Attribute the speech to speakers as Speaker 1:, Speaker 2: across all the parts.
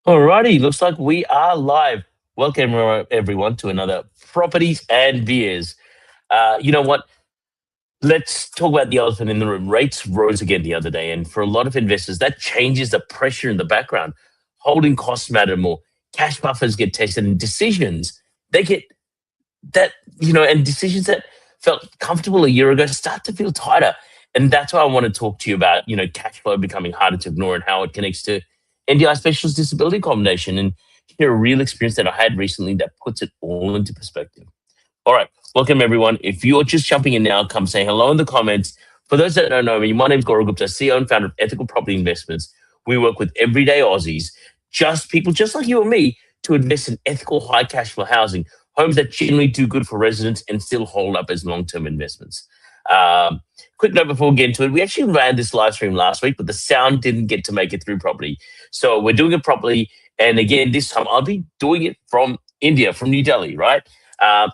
Speaker 1: Alrighty, looks like we are live. Welcome everyone to another Properties and Beers. You know what? Let's talk about the elephant in the room. Rates rose again the other day, and for a lot of investors, that changes the pressure in the background. Holding costs matter more. Cash buffers get tested, and decisions they get and decisions that felt comfortable a year ago start to feel tighter. And that's why I want to talk to you about, cash flow becoming harder to ignore and how it connects to NDI specialist disability combination and share a real experience that I had recently that puts it all into perspective. All right. Welcome, everyone. If you're just jumping in now, come say hello in the comments. For those that don't know me, my name is Gaurav Gupta, CEO and founder of Ethical Property Investments. We work with everyday Aussies, just people just like you and me, to invest in ethical, high cash flow housing, homes that genuinely do good for residents and still hold up as long term investments. Quick note before we get into it, we actually ran this live stream last week, but the sound didn't get to make it through properly. So we're doing it properly. And again, this time I'll be doing it from India, from New Delhi, right?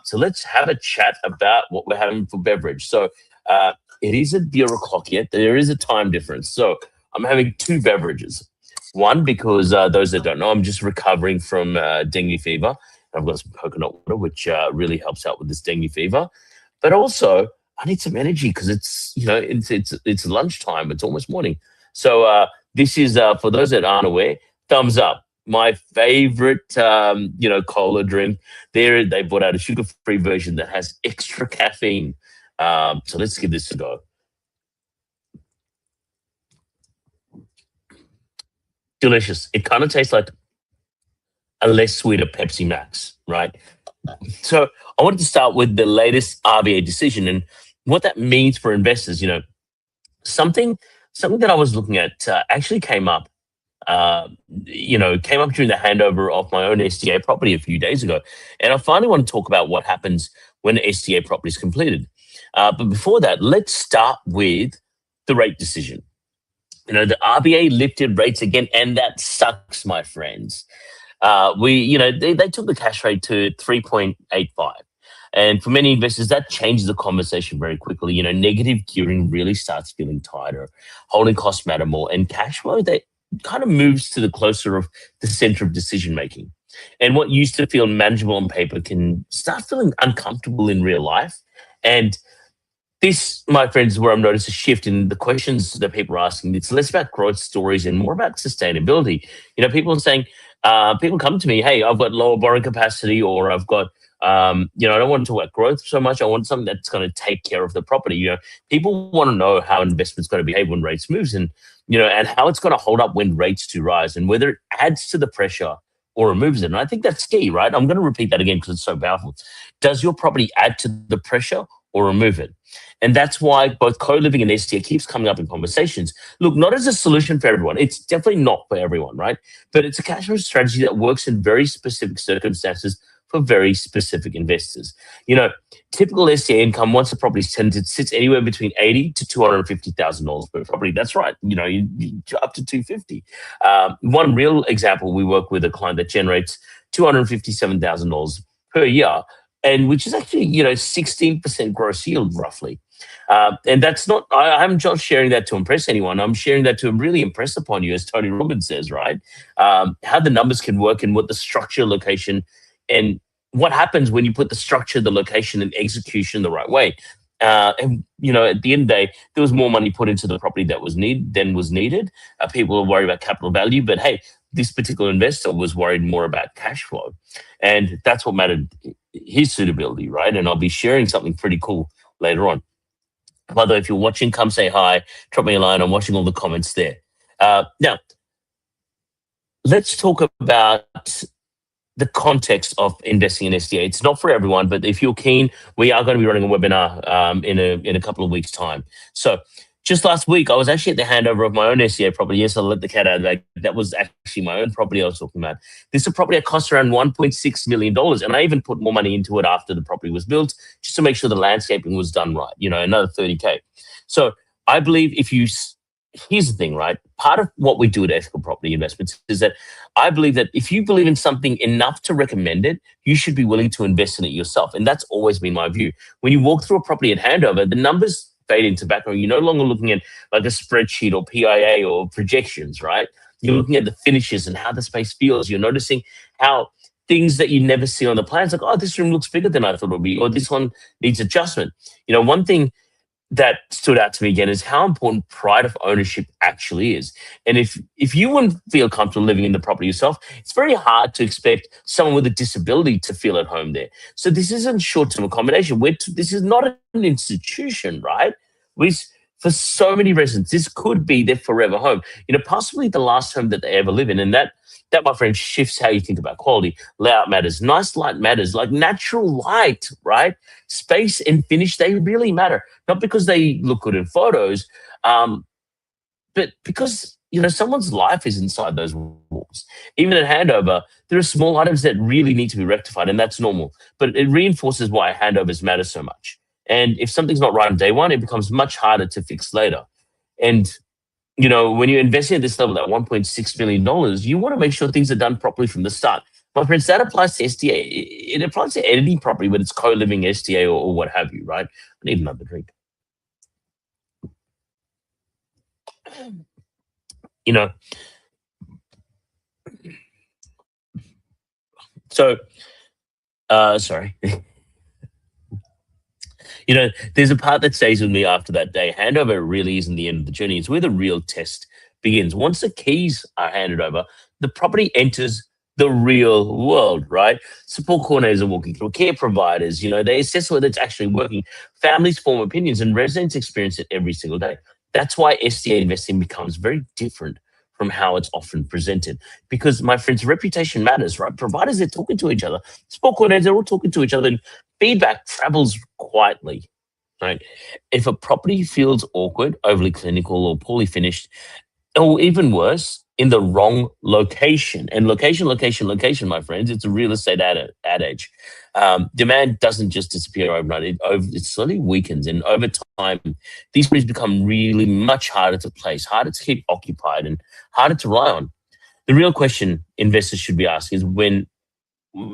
Speaker 1: So let's have a chat about what we're having for beverage. So it isn't beer o'clock yet. There is a time difference. So I'm having two beverages. One, because those that don't know, I'm just recovering from dengue fever. I've got some coconut water, which really helps out with this dengue fever. But also, I need some energy because it's lunchtime. It's almost morning. So this is for those that aren't aware. Thumbs up. My favorite, cola drink. They brought out a sugar-free version that has extra caffeine. So let's give this a go. Delicious. It kind of tastes like a less sweeter Pepsi Max, right? So I wanted to start with the latest RBA decision and what that means for investors. Something something that I was looking at actually came up during the handover of my own SDA property a few days ago. And I finally want to talk about what happens when an SDA property is completed. But before that, let's start with the rate decision. The RBA lifted rates again, and that sucks, my friends. They took the cash rate to 3.85. And for many investors, that changes the conversation very quickly. Negative gearing really starts feeling tighter. Holding costs matter more. And cash flow, they kind of moves to the closer of the center of decision making. And what used to feel manageable on paper can start feeling uncomfortable in real life. And this, my friends, is where I've noticed a shift in the questions that people are asking. It's less about growth stories and more about sustainability. People are saying, people come to me, hey, I've got lower borrowing capacity, or I've got, I don't want to talk about growth so much. I want something that's going to take care of the property. People want to know how investment's going to behave when rates moves, and and how it's going to hold up when rates do rise, and whether it adds to the pressure or removes it. And I think that's key, right? I'm going to repeat that again because it's so powerful. Does your property add to the pressure or remove it? And that's why both co-living and SDA keeps coming up in conversations. Look, not as a solution for everyone. It's definitely not for everyone, right? But it's a cash flow strategy that works in very specific circumstances for very specific investors. Typical SDA income once the property is tenanted sits anywhere between $80,000 to $250,000 per property. That's right. Up to 250. One real example, we work with a client that generates $257,000 per year, and which is actually 16% gross yield roughly. And that's not, I'm just sharing that to impress anyone. I'm sharing that to really impress upon you, as Tony Robbins says, right? How the numbers can work and what the structure, location, and what happens when you put the structure, the location, and execution the right way. At the end of the day, there was more money put into the property that was needed. People are worried about capital value, but hey, this particular investor was worried more about cash flow, and that's what mattered, his suitability, right? And I'll be sharing something pretty cool later on. By the way, if you're watching, come say hi, drop me a line. I'm watching all the comments there. Now, let's talk about the context of investing in SDA. It's not for everyone, but if you're keen, we are going to be running a webinar in a couple of weeks' time. So just last week, I was actually at the handover of my own SDA property. Yes, I let the cat out of the bag. That was actually my own property I was talking about. This is a property that cost around $1.6 million. And I even put more money into it after the property was built, just to make sure the landscaping was done right, another 30K. So I believe here's the thing, right? Part of what we do at Ethical Property Investments is that I believe that if you believe in something enough to recommend it, you should be willing to invest in it yourself. And that's always been my view. When you walk through a property at handover, the numbers fade into background. You're no longer looking at like a spreadsheet or PIA or projections, right? You're looking at the finishes and how the space feels. You're noticing how things that you never see on the plans, like, oh, this room looks bigger than I thought it would be, or this one needs adjustment. One thing that stood out to me again is how important pride of ownership actually is. And if you wouldn't feel comfortable living in the property yourself, it's very hard to expect someone with a disability to feel at home there. So this isn't short-term accommodation. This is not an institution, right? We, for so many residents, this could be their forever home. Possibly the last home that they ever live in, and that, my friend, shifts how you think about quality. Layout matters. Nice light matters, like natural light, right? Space and finish, they really matter. Not because they look good in photos, but because, someone's life is inside those walls. Even at handover, there are small items that really need to be rectified, and that's normal. But it reinforces why handovers matter so much. And if something's not right on day one, it becomes much harder to fix later. And when you're investing at this level at $1.6 million, you want to make sure things are done properly from the start. My friends, that applies to SDA. It applies to any property, whether it's co-living, SDA, or what have you, right? I need another drink. You know, so, sorry. There's a part that stays with me after that day. Handover really isn't the end of the journey. It's where the real test begins. Once the keys are handed over, the property enters the real world, right? Support coordinators are walking through, care providers, they assess whether it's actually working. Families form opinions and residents experience it every single day. That's why SDA investing becomes very different from how it's often presented. Because, my friends, reputation matters, right? Providers, they're talking to each other. Support coordinators, they're all talking to each other. And feedback travels quietly, right? If a property feels awkward, overly clinical, or poorly finished, or even worse, in the wrong location. And location, my friends, it's a real estate adage. Demand doesn't just disappear overnight. It slowly weakens. And over time, these properties become really much harder to place, harder to keep occupied, and harder to rely on. The real question investors should be asking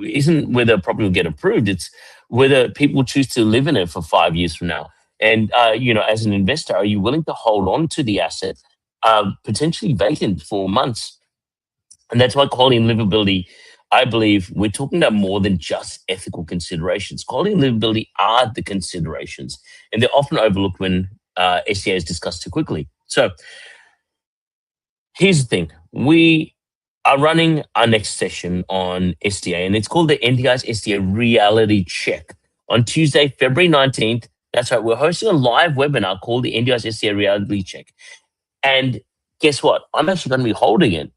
Speaker 1: isn't whether a property will get approved, it's whether people choose to live in it for 5 years from now. And, as an investor, are you willing to hold on to the asset, potentially vacant for months? And that's why quality and livability, I believe we're talking about more than just ethical considerations. Quality and livability are the considerations, and they're often overlooked when SCA is discussed too quickly. So here's the thing. We are running our next session on SDA, and it's called the NDI's SDA Reality Check on Tuesday, February 19th. That's right. We're hosting a live webinar called the NDI's SDA Reality Check. And guess what? I'm actually going to be holding it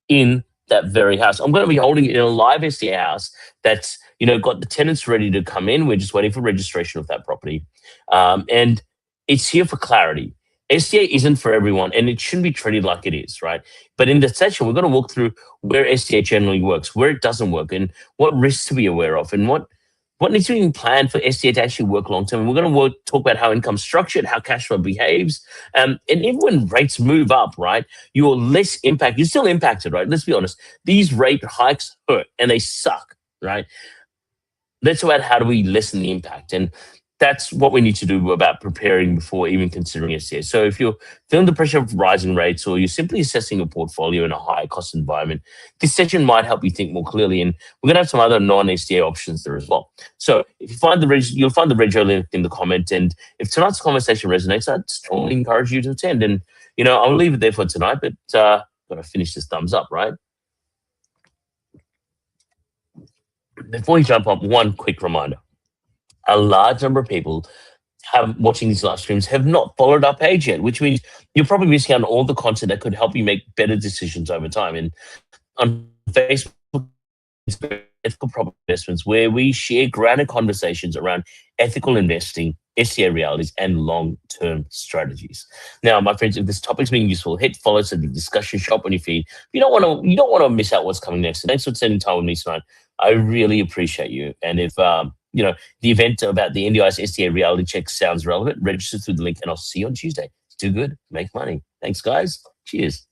Speaker 1: in that very house. I'm going to be holding it in a live SDA house that's, got the tenants ready to come in. We're just waiting for registration of that property. And it's here for clarity. SDA isn't for everyone, and it shouldn't be treated like it is, right? But in this session, we're going to walk through where SDA generally works, where it doesn't work, and what risks to be aware of, and what needs to be planned for SDA to actually work long term. And we're going to talk about how income's structured, how cash flow behaves, and even when rates move up, right, you're less impacted. You're still impacted, right? Let's be honest. These rate hikes hurt, and they suck, right? Let's talk about how do we lessen the impact, and that's what we need to do about preparing before even considering SDA. So if you're feeling the pressure of rising rates, or you're simply assessing your portfolio in a high cost environment, this session might help you think more clearly. And we're going to have some other non-SDA options there as well. So if you find you'll find the rego link in the comment. And if tonight's conversation resonates, I'd strongly encourage you to attend. And, I'll leave it there for tonight, but got to finish this thumbs up, right? Before you jump up, one quick reminder. A large number of people watching these live streams have not followed our page yet, which means you're probably missing out on all the content that could help you make better decisions over time. And on Facebook, Ethical Property Investments, where we share grounded conversations around ethical investing, SCA realities, and long-term strategies. Now, my friends, if this topic's been useful, hit follow so the discussion shop on your feed. You don't want to miss out what's coming next. And thanks for spending time with me tonight. I really appreciate you. And if the event about the NDI's SDA reality check sounds relevant, register through the link, and I'll see you on Tuesday. Do good, make money. Thanks, guys. Cheers.